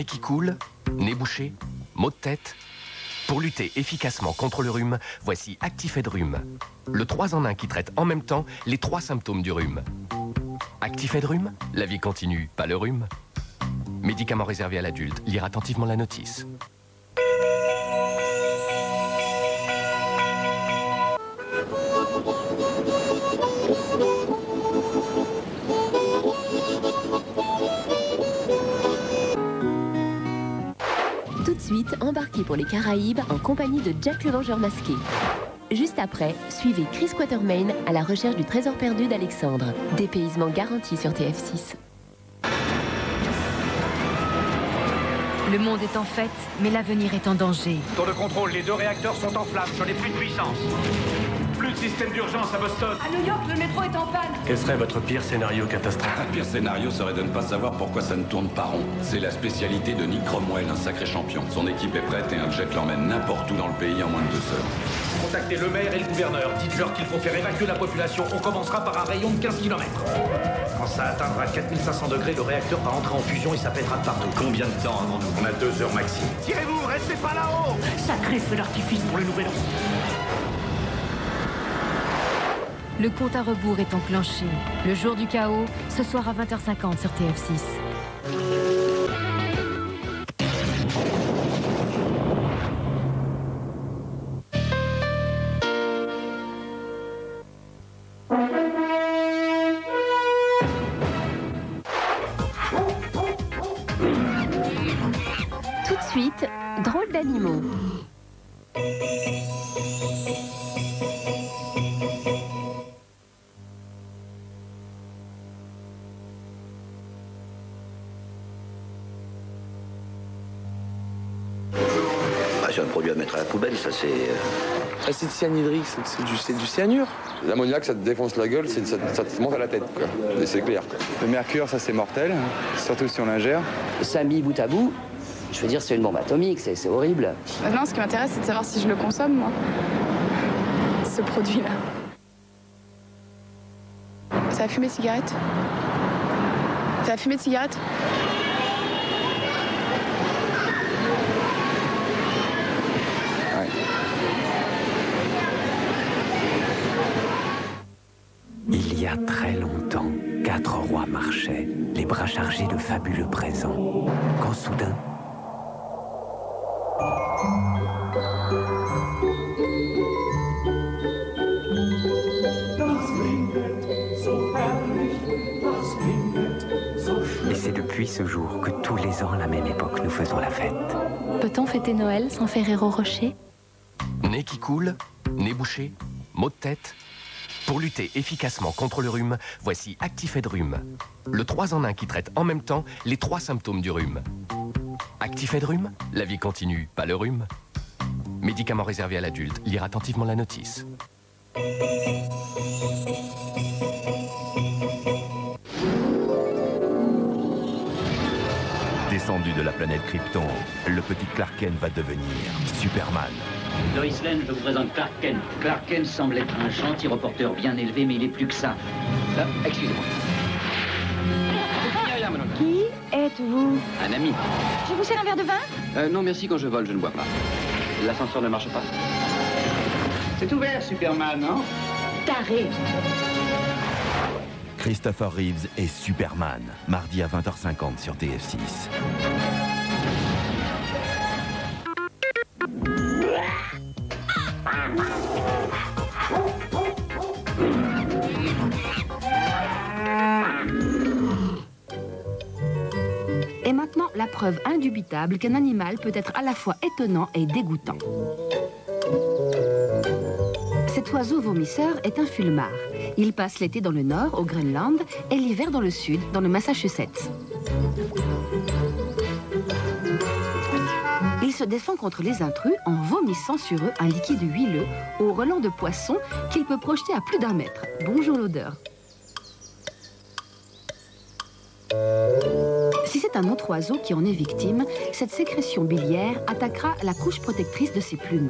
qui coule, nez bouché, maux de tête. Pour lutter efficacement contre le rhume, voici Actifed Rhume. Le 3 en 1 qui traite en même temps les 3 symptômes du rhume. Actifed Rhume, la vie continue, pas le rhume. Médicament réservé à l'adulte, lire attentivement la notice. Tout de suite, embarquez pour les Caraïbes en compagnie de Jack le Vengeur masqué. Juste après, suivez Chris Quatermain à la recherche du trésor perdu d'Alexandre. Dépaysement garanti sur TF6. Le monde est en fête, mais l'avenir est en danger. Tour de contrôle, les 2 réacteurs sont en flammes, je n'ai plus de puissance. Plus de système d'urgence à Boston. À New York, le métro est en panne. Quel serait votre pire scénario catastrophe? Un pire scénario serait de ne pas savoir pourquoi ça ne tourne pas rond. C'est la spécialité de Nick Cromwell, un sacré champion. Son équipe est prête et un jet l'emmène n'importe où dans le pays en moins de 2 heures. Contactez le maire et le gouverneur. Dites-leur qu'il faut faire évacuer la population. On commencera par un rayon de 15 km. Quand ça atteindra 4500 degrés, le réacteur va entrer en fusion et ça pètera de partout. Combien de temps avons-nous? On a 2 heures maxi. Tirez-vous, restez pas là-haut. Sacré feu d'artifice pour le nouvel an. Le compte à rebours est enclenché. Le jour du chaos, ce soir à 20h50 sur TF6. Tout de suite, drôle d'animaux. C'est un produit à mettre à la poubelle, ça c'est... L'acide cyanhydrique, c'est du cyanure. L'ammoniac, ça te défonce la gueule, ça te monte à la tête, quoi. Et c'est clair. Le mercure, ça c'est mortel, surtout si on l'ingère. Ça mis bout à bout, je veux dire, c'est une bombe atomique, c'est horrible. Non, ce qui m'intéresse, c'est de savoir si je le consomme, moi. Ce produit-là. Ça a fumé de cigarette? Ça a fumé de cigarette? Il y a très longtemps, 4 rois marchaient, les bras chargés de fabuleux présents, quand soudain... Et c'est depuis ce jour que tous les ans, à la même époque, nous faisons la fête. Peut-on fêter Noël sans Ferrero Rocher? Nez qui coule, nez bouché, maux de tête. Pour lutter efficacement contre le rhume, voici Actifed Rhume. Le 3 en 1 qui traite en même temps les 3 symptômes du rhume. Actifed Rhume, la vie continue, pas le rhume. Médicament réservé à l'adulte, lire attentivement la notice. Descendu de la planète Krypton, le petit Clark Kent va devenir Superman. Lois Lane, je vous présente Clark Kent. Clark Kent semble être un gentil reporter bien élevé, mais il est plus que ça. Excusez-moi. Qui êtes-vous? Un ami. Je vous sers un verre de vin? Non, merci, quand je vole, je ne bois pas. L'ascenseur ne marche pas. C'est ouvert, Superman, hein? Taré. Christopher Reeves est Superman, mardi à 20h50 sur TF6. Et maintenant, la preuve indubitable qu'un animal peut être à la fois étonnant et dégoûtant. Cet oiseau vomisseur est un fulmar. Il passe l'été dans le nord, au Groenland, et l'hiver dans le sud, dans le Massachusetts. Il se défend contre les intrus en vomissant sur eux un liquide huileux au relent de poisson qu'il peut projeter à plus d'1 mètre. Bonjour l'odeur. Si c'est un autre oiseau qui en est victime, cette sécrétion biliaire attaquera la couche protectrice de ses plumes.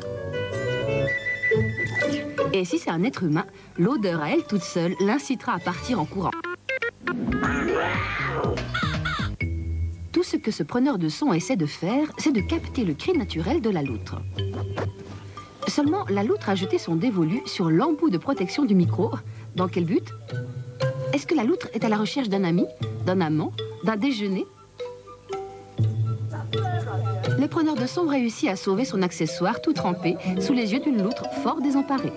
Et si c'est un être humain, l'odeur à elle toute seule l'incitera à partir en courant. Tout ce que ce preneur de son essaie de faire, c'est de capter le cri naturel de la loutre. Seulement, la loutre a jeté son dévolu sur l'embout de protection du micro. Dans quel but? Est-ce que la loutre est à la recherche d'un ami, d'un amant, d'un déjeuner? Le preneur de son réussit à sauver son accessoire tout trempé sous les yeux d'une loutre fort désemparée.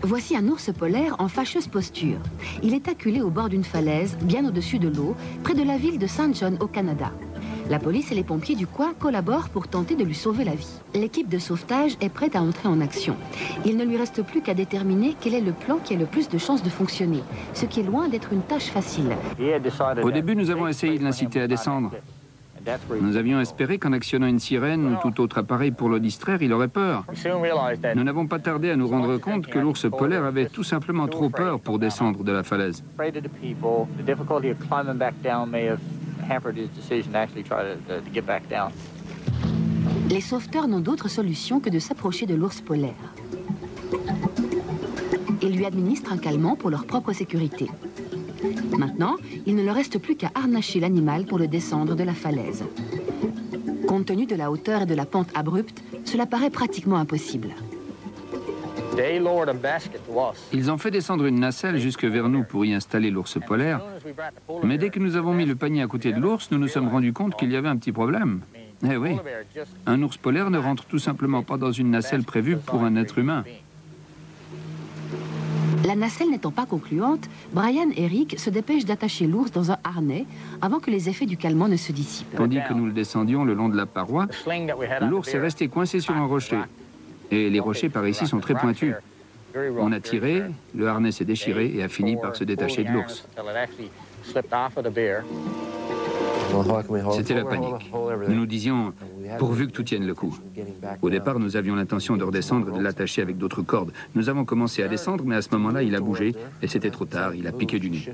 Voici un ours polaire en fâcheuse posture. Il est acculé au bord d'une falaise, bien au-dessus de l'eau, près de la ville de Saint John au Canada. La police et les pompiers du coin collaborent pour tenter de lui sauver la vie. L'équipe de sauvetage est prête à entrer en action. Il ne lui reste plus qu'à déterminer quel est le plan qui a le plus de chances de fonctionner, ce qui est loin d'être une tâche facile. Au début, nous avons essayé de l'inciter à descendre. Nous avions espéré qu'en actionnant une sirène ou tout autre appareil pour le distraire, il aurait peur. Nous n'avons pas tardé à nous rendre compte que l'ours polaire avait tout simplement trop peur pour descendre de la falaise. Les sauveteurs n'ont d'autre solution que de s'approcher de l'ours polaire. Ils lui administrent un calmant pour leur propre sécurité. Maintenant, il ne leur reste plus qu'à harnacher l'animal pour le descendre de la falaise. Compte tenu de la hauteur et de la pente abrupte, cela paraît pratiquement impossible. Ils ont fait descendre une nacelle jusque vers nous pour y installer l'ours polaire. Mais dès que nous avons mis le panier à côté de l'ours, nous nous sommes rendus compte qu'il y avait un petit problème. Eh oui, un ours polaire ne rentre tout simplement pas dans une nacelle prévue pour un être humain. La nacelle n'étant pas concluante, Brian et Rick se dépêchent d'attacher l'ours dans un harnais avant que les effets du calmant ne se dissipent. Tandis que nous le descendions le long de la paroi, l'ours est resté coincé sur un rocher. Et les rochers par ici sont très pointus. On a tiré, le harnais s'est déchiré et a fini par se détacher de l'ours. C'était la panique. Nous nous disions, pourvu que tout tienne le coup. Au départ, nous avions l'intention de redescendre et de l'attacher avec d'autres cordes. Nous avons commencé à descendre, mais à ce moment-là, il a bougé et c'était trop tard, il a piqué du nez.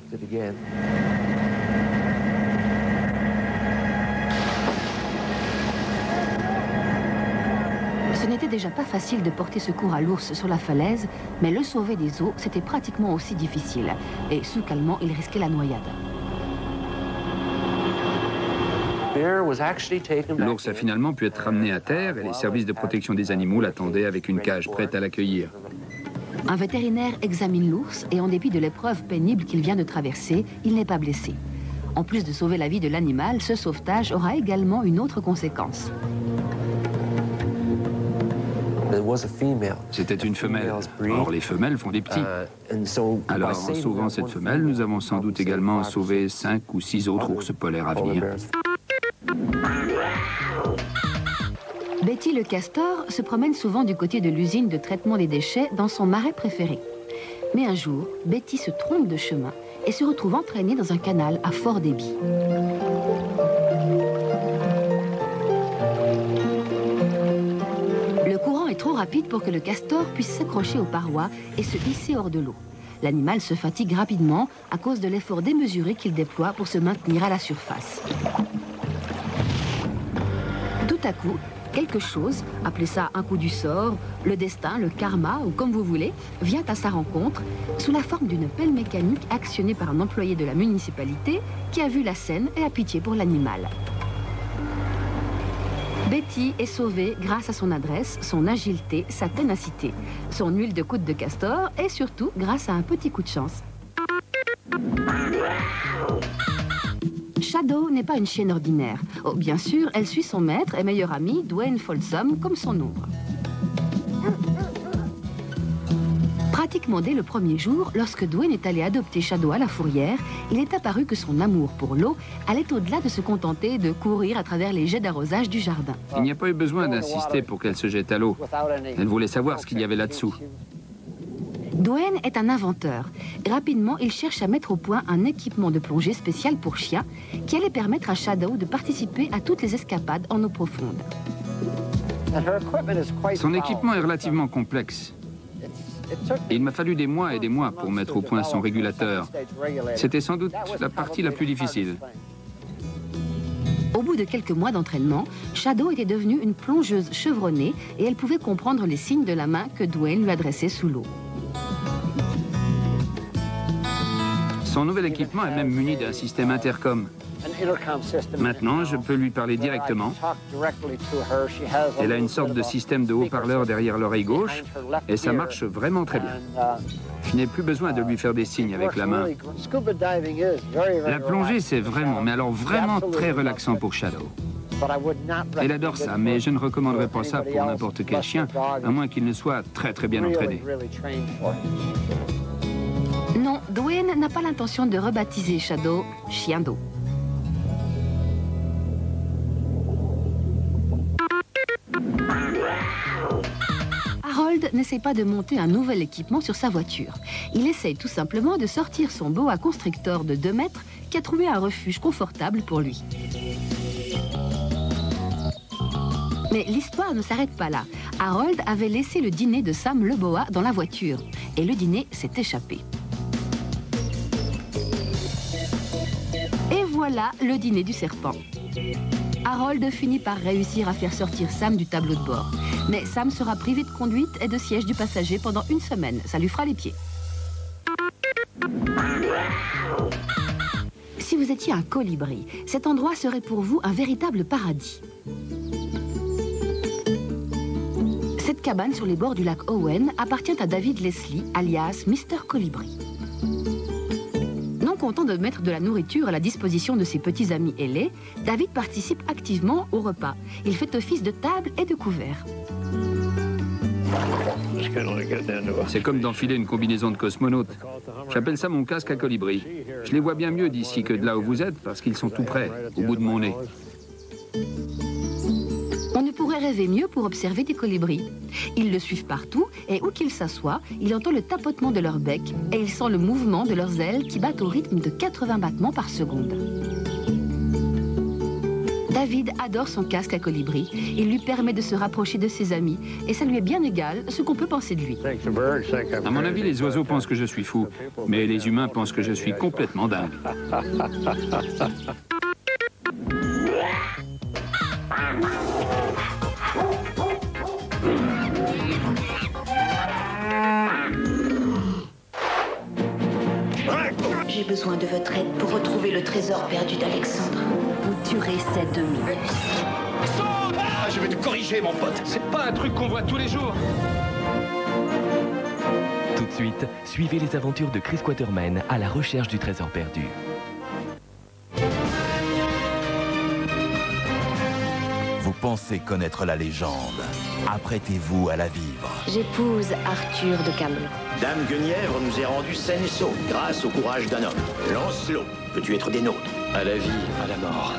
Ce n'était déjà pas facile de porter secours à l'ours sur la falaise, mais le sauver des eaux, c'était pratiquement aussi difficile. Et sous calmant, il risquait la noyade. L'ours a finalement pu être ramené à terre et les services de protection des animaux l'attendaient avec une cage prête à l'accueillir. Un vétérinaire examine l'ours et en dépit de l'épreuve pénible qu'il vient de traverser, il n'est pas blessé. En plus de sauver la vie de l'animal, ce sauvetage aura également une autre conséquence. C'était une femelle. Or, les femelles font des petits. Alors, en sauvant cette femelle, nous avons sans doute également sauvé 5 ou 6 autres ours polaires à venir. Betty le castor se promène souvent du côté de l'usine de traitement des déchets dans son marais préféré. Mais un jour, Betty se trompe de chemin et se retrouve entraînée dans un canal à fort débit. Le courant est trop rapide pour que le castor puisse s'accrocher aux parois et se hisser hors de l'eau. L'animal se fatigue rapidement à cause de l'effort démesuré qu'il déploie pour se maintenir à la surface. Tout à coup, quelque chose, appelez ça un coup du sort, le destin, le karma ou comme vous voulez, vient à sa rencontre sous la forme d'une pelle mécanique actionnée par un employé de la municipalité qui a vu la scène et a pitié pour l'animal. Betty est sauvée grâce à son adresse, son agilité, sa ténacité, son huile de coude de castor et surtout grâce à un petit coup de chance. Shadow n'est pas une chienne ordinaire. Oh, bien sûr, elle suit son maître et meilleur ami, Dwayne Folsom, comme son ombre. Pratiquement dès le premier jour, lorsque Dwayne est allé adopter Shadow à la fourrière, il est apparu que son amour pour l'eau allait au-delà de se contenter de courir à travers les jets d'arrosage du jardin. Il n'y a pas eu besoin d'insister pour qu'elle se jette à l'eau. Elle voulait savoir ce qu'il y avait là-dessous. Dwayne est un inventeur. Rapidement, il cherche à mettre au point un équipement de plongée spécial pour chiens qui allait permettre à Shadow de participer à toutes les escapades en eau profonde. Son équipement est relativement complexe. Il m'a fallu des mois et des mois pour mettre au point son régulateur. C'était sans doute la partie la plus difficile. Au bout de quelques mois d'entraînement, Shadow était devenue une plongeuse chevronnée et elle pouvait comprendre les signes de la main que Dwayne lui adressait sous l'eau. Son nouvel équipement est même muni d'un système intercom. Maintenant, je peux lui parler directement. Elle a une sorte de système de haut-parleur derrière l'oreille gauche et ça marche vraiment très bien. Je n'ai plus besoin de lui faire des signes avec la main. La plongée, c'est vraiment, mais alors vraiment très relaxant pour Shadow. Elle adore ça, mais je ne recommanderais pas ça pour n'importe quel chien, à moins qu'il ne soit très très bien entraîné. Non, Dwayne n'a pas l'intention de rebaptiser Shadow chien d'eau. Harold n'essaie pas de monter un nouvel équipement sur sa voiture. Il essaye tout simplement de sortir son boa constrictor de 2 mètres qui a trouvé un refuge confortable pour lui. Mais l'histoire ne s'arrête pas là. Harold avait laissé le dîner de Sam le boa dans la voiture et le dîner s'est échappé. Et voilà le dîner du serpent. Harold finit par réussir à faire sortir Sam du tableau de bord. Mais Sam sera privé de conduite et de siège du passager pendant 1 semaine. Ça lui fera les pieds. Si vous étiez un colibri, cet endroit serait pour vous un véritable paradis. Cette cabane sur les bords du lac Owen appartient à David Leslie, alias Mr. Colibri. Non content de mettre de la nourriture à la disposition de ses petits amis ailés, David participe activement au repas. Il fait office de table et de couvert. C'est comme d'enfiler une combinaison de cosmonaute. J'appelle ça mon casque à colibri. Je les vois bien mieux d'ici que de là où vous êtes, parce qu'ils sont tout près, au bout de mon nez. On ne pourrait rêver mieux pour observer des colibris. Ils le suivent partout et où qu'ils s'assoient, il entend le tapotement de leur bec et il sent le mouvement de leurs ailes qui battent au rythme de 80 battements par seconde. David adore son casque à colibri. Il lui permet de se rapprocher de ses amis et ça lui est bien égal ce qu'on peut penser de lui. À mon avis, les oiseaux pensent que je suis fou, mais les humains pensent que je suis complètement dingue. J'ai besoin de votre aide pour retrouver le trésor perdu d'Alexandre. Vous tuerez ces 2 minutes. Ah, je vais te corriger, mon pote. C'est pas un truc qu'on voit tous les jours. Tout de suite, suivez les aventures de Chris Quatermain à la recherche du trésor perdu. Vous pensez connaître la légende. Apprêtez-vous à la vivre. J'épouse Arthur de Camelot. Dame Guenièvre nous est rendue saine et sauve grâce au courage d'un homme. Lancelot, peux-tu être des nôtres? À la vie, à la mort,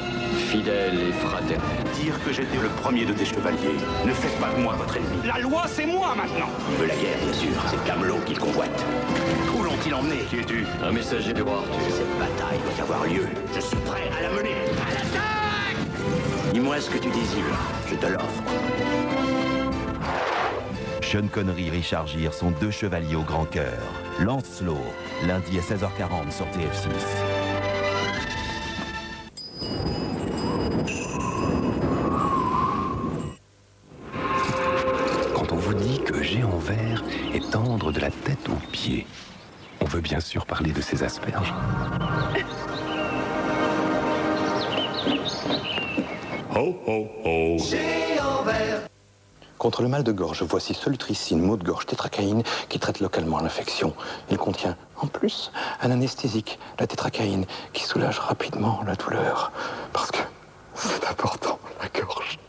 fidèle et fraternel. Dire que j'étais le premier de tes chevaliers ne fait pas de moi votre ennemi. La loi, c'est moi maintenant. Il veut la guerre, bien sûr. C'est Camelot qui le convoite. Où l'ont-ils emmené? Qui es-tu? Un messager du roi Arthur. Cette bataille doit avoir lieu. Je suis prêt à la mener. À l'attaque! Dis-moi ce que tu désires. Je te l'offre. Sean Connery et Richard Gere sont 2 chevaliers au grand cœur. Lancelot, lundi à 16h40 sur TF6. Quand on vous dit que Géant Vert est tendre de la tête aux pieds, on veut bien sûr parler de ces asperges. Ho, ho, ho. Géant Vert. Contre le mal de gorge, voici Solutricine, mot de gorge, tétracaïne, qui traite localement l'infection. Il contient, en plus, un anesthésique, la tétracaïne, qui soulage rapidement la douleur. Parce que c'est important, la gorge.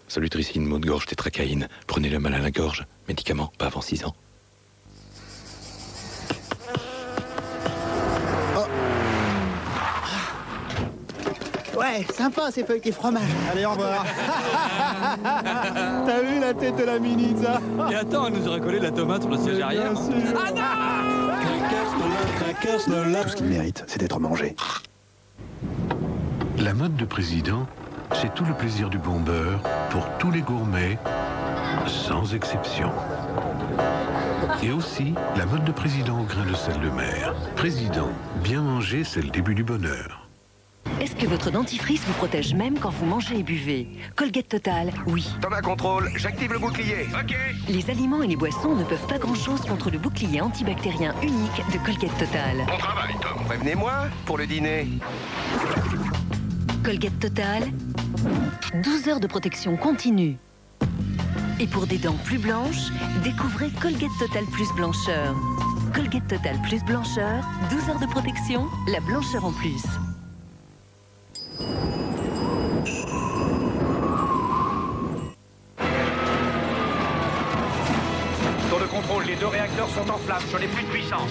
Solutricine, mot de gorge, tétracaïne. Prenez le mal à la gorge. Médicament, pas avant 6 ans. Ouais, sympa ces feuilletés fromage. Allez, au revoir. T'as vu la tête de la Minisa? Et attends, elle nous aurait collé la tomate sur le siège arrière. Ah non! Ce qu'il mérite, c'est d'être mangé. La mode de président, c'est tout le plaisir du bon beurre pour tous les gourmets, sans exception. Et aussi la mode de président au grain de sel de mer. Président, bien manger, c'est le début du bonheur. Est-ce que votre dentifrice vous protège même quand vous mangez et buvez? Colgate Total, oui. Thomas contrôle, j'active le bouclier. Ok. Les aliments et les boissons ne peuvent pas grand-chose contre le bouclier antibactérien unique de Colgate Total. Bon travail, Tom. Prévenez-moi pour le dîner. Colgate Total, 12 heures de protection continue. Et pour des dents plus blanches, découvrez Colgate Total Plus Blancheur. Colgate Total Plus Blancheur, 12 heures de protection, la blancheur en plus. Tour de contrôle, les 2 réacteurs sont en flammes, je n'ai plus de puissance.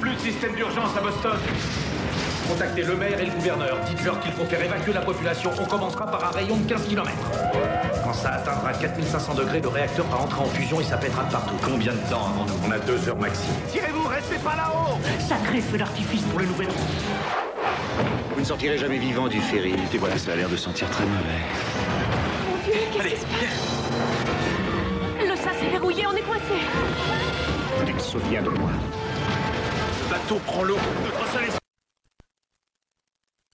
Plus de système d'urgence à Boston. Contactez le maire et le gouverneur. Dites-leur qu'il faut faire évacuer la population. On commencera par un rayon de 15 km. Quand ça atteindra 4500 degrés, le réacteur va entrer en fusion et ça pètera de partout. Combien de temps avant nous? On a 2 heures maxi. Tirez-vous, restez pas là-haut! Sacré feu d'artifice pour le nouvel an. Vous ne sortirez jamais vivant du ferry. Et voilà, ça a l'air de sentir très mauvais. Mon Dieu, qu'est-ce qui se passe? Le sas est verrouillé, on est coincé. Elle se souvient de moi. Le bateau prend l'eau. Notre seul